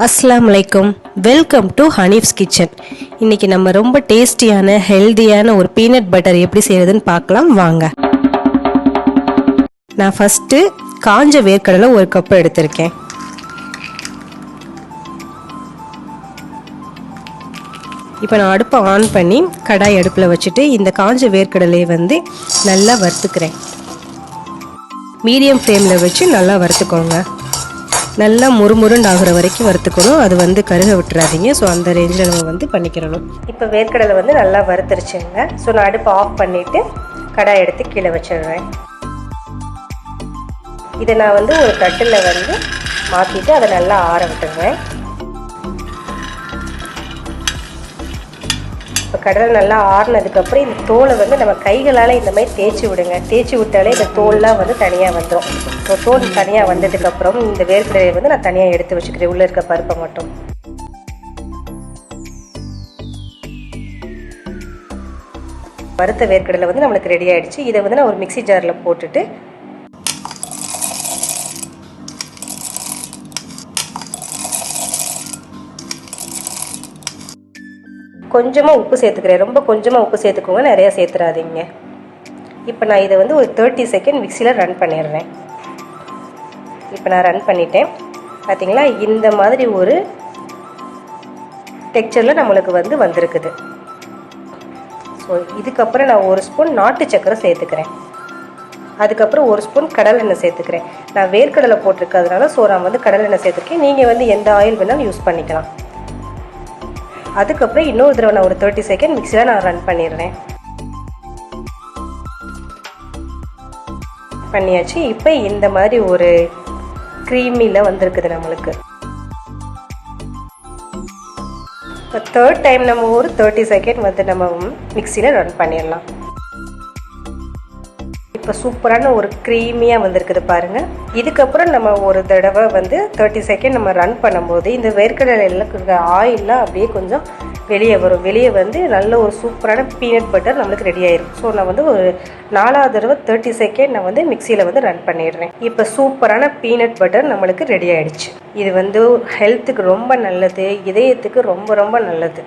अस्सलामुअलैकुम welcome to हनीफ्स kitchen. इनकी நம்ம ரொம்ப டேஸ்டியான ஹெல்தியான ஒரு பீனட் பட்டர் எப்படி செய்யறதுன்னு பார்க்கலாம் வாங்க। நான் ஃபர்ஸ்ட் காஞ்ச வேர்க்கடலை ஒரு கப் எடுத்துர்க்கேன்। இப்போ நான் அடுப்பை ஆன் பண்ணி கடாய் அடுப்புல வச்சிட்டு இந்த காஞ்ச வேர்க்கடலையை வந்து நல்லா வறுத்துக்கிறேன்। மீடியம் ஃப்ளேம்ல வச்சு நல்லா வறுத்துக்கோங்க। நல்லா முறுமுறுன்னு ஆகுற வரைக்கும் வறுத்துக்கணும், அது வந்து கருக விட்டுறாதீங்க। ஸோ அந்த ரேஞ்சில் நம்ம வந்து பண்ணிக்கிறணும்। இப்போ வேர்க்கடலை வந்து நல்லா வறுத்துருச்சுங்க। ஸோ நான் அடுப்பை ஆஃப் பண்ணிவிட்டு கடாய் எடுத்து கீழே வச்சிடுறேன்। இதை நான் வந்து ஒரு தட்டில் வந்து மாற்றிட்டு அதை நல்லா ஆற விட்டுடுறேன்। இப்போ கடலை நல்லா ஆறினதுக்கப்புறம் இந்த தோலை வந்து நம்ம கைகளால் இந்த மாதிரி தேய்ச்சி விடுங்க। தேய்ச்சி விட்டாலே இந்த தோல்லாம் வந்து தனியாக வந்துடும்। ஸோ தோல் தனியாக வந்ததுக்கப்புறம் இந்த வேர்க்கடலையை வந்து நான் தனியாக எடுத்து வச்சுக்கிறேன், உள்ளே இருக்க பருப்பை மட்டும்। வறுத்த வேர்க்கடலை வந்து நம்மளுக்கு ரெடி ஆகிடுச்சு। இதை வந்து நான் ஒரு மிக்சி ஜாரில் போட்டுட்டு கொஞ்சமாக உப்பு சேர்த்துக்கிறேன்। ரொம்ப கொஞ்சமாக உப்பு சேர்த்துக்கோங்க, நிறையா சேர்த்துறாதீங்க। இப்போ நான் இதை வந்து ஒரு 30 செகண்ட் மிக்சியில் ரன் பண்ணிடுறேன்। இப்போ நான் ரன் பண்ணிட்டேன், பார்த்தீங்களா? இந்த மாதிரி ஒரு டெக்ஸ்சரில் நம்மளுக்கு வந்து வந்திருக்குது। ஸோ இதுக்கப்புறம் நான் ஒரு ஸ்பூன் நாட்டு சக்கரை சேர்த்துக்கிறேன்। அதுக்கப்புறம் ஒரு ஸ்பூன் கடலெண்ணெய் சேர்த்துக்கிறேன்। நான் வேர்க்கடலை போட்டிருக்கிறதுனால ஸோ நான் வந்து கடலெண்ணெய் சேர்த்துருக்கேன், நீங்கள் வந்து எந்த ஆயில் வேணாலும் யூஸ் பண்ணிக்கலாம்। அதுக்கப்புறம் இன்னொரு தடவை நான் ஒரு 30 செகண்ட் மிக்சியில் நான் ரன் பண்ணிடுறேன்। பண்ணியாச்சு। இப்போ இந்த மாதிரி ஒரு க்ரீமியில் வந்திருக்குது நம்மளுக்கு। இப்போ தேர்ட் டைம் நம்ம ஒரு 30 செகண்ட் வந்து நம்ம மிக்சியில் ரன் பண்ணிடலாம்। இப்போ சூப்பரான ஒரு க்ரீமியாக வந்திருக்குது பாருங்கள்। இதுக்கப்புறம் நம்ம ஒரு தடவை வந்து 30 செகண்ட் நம்ம ரன் பண்ணும்போது இந்த வேர்க்கடலையில் இருக்கிற ஆயிலெலாம் அப்படியே கொஞ்சம் வெளியே வரும்। வெளியே வந்து நல்ல ஒரு சூப்பரான பீனட் பட்டர் நம்மளுக்கு ரெடி ஆயிடும்। ஸோ நான் வந்து ஒரு 4வது தடவை 30 செகண்ட் நான் வந்து மிக்சியில் வந்து ரன் பண்ணிடுறேன்। இப்போ சூப்பரான பீனட் பட்டர் நம்மளுக்கு ரெடி ஆகிடுச்சு। இது வந்து ஹெல்த்துக்கு ரொம்ப நல்லது, இதயத்துக்கு ரொம்ப ரொம்ப நல்லது।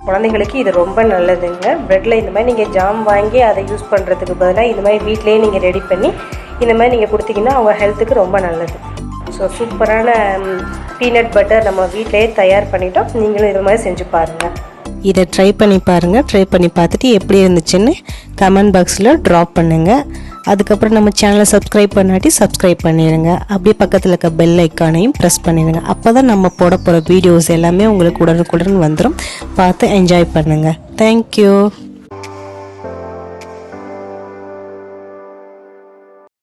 குழந்தைங்களுக்கு இது ரொம்ப நல்லதுங்க। ப்ரெட்டில் இந்த மாதிரி நீங்கள் ஜாம் வாங்கி அதை யூஸ் பண்ணுறதுக்கு பதிலாக இந்த மாதிரி வீட்டிலேயே நீங்கள் ரெடி பண்ணி இந்த மாதிரி நீங்கள் கொடுத்தீங்கன்னா அவங்க ஹெல்த்துக்கு ரொம்ப நல்லது। ஸோ சூப்பரான பீனட் பட்டர் நம்ம வீட்டிலேயே தயார் பண்ணிட்டோம்। நீங்களும் இது மாதிரி செஞ்சு பாருங்கள்। இதை ட்ரை பண்ணி பாருங்கள்। ட்ரை பண்ணி பார்த்துட்டு எப்படி இருந்துச்சுன்னு கமெண்ட் பாக்ஸில் ட்ராப் பண்ணுங்கள்। அதுக்கப்புறம் நம்ம சேனலை சப்ஸ்கிரைப் பண்ணாட்டி சப்ஸ்கிரைப் பண்ணிடுங்க। அப்படியே பக்கத்தில் இருக்க பெல் ஐக்கானையும் ப்ரெஸ் பண்ணிடுங்க। அப்போ தான் நம்ம போட போகிற வீடியோஸ் எல்லாமே உங்களுக்கு உடனுக்குடன் வந்துடும்। பார்த்து என்ஜாய் பண்ணுங்கள்। தேங்க்யூ।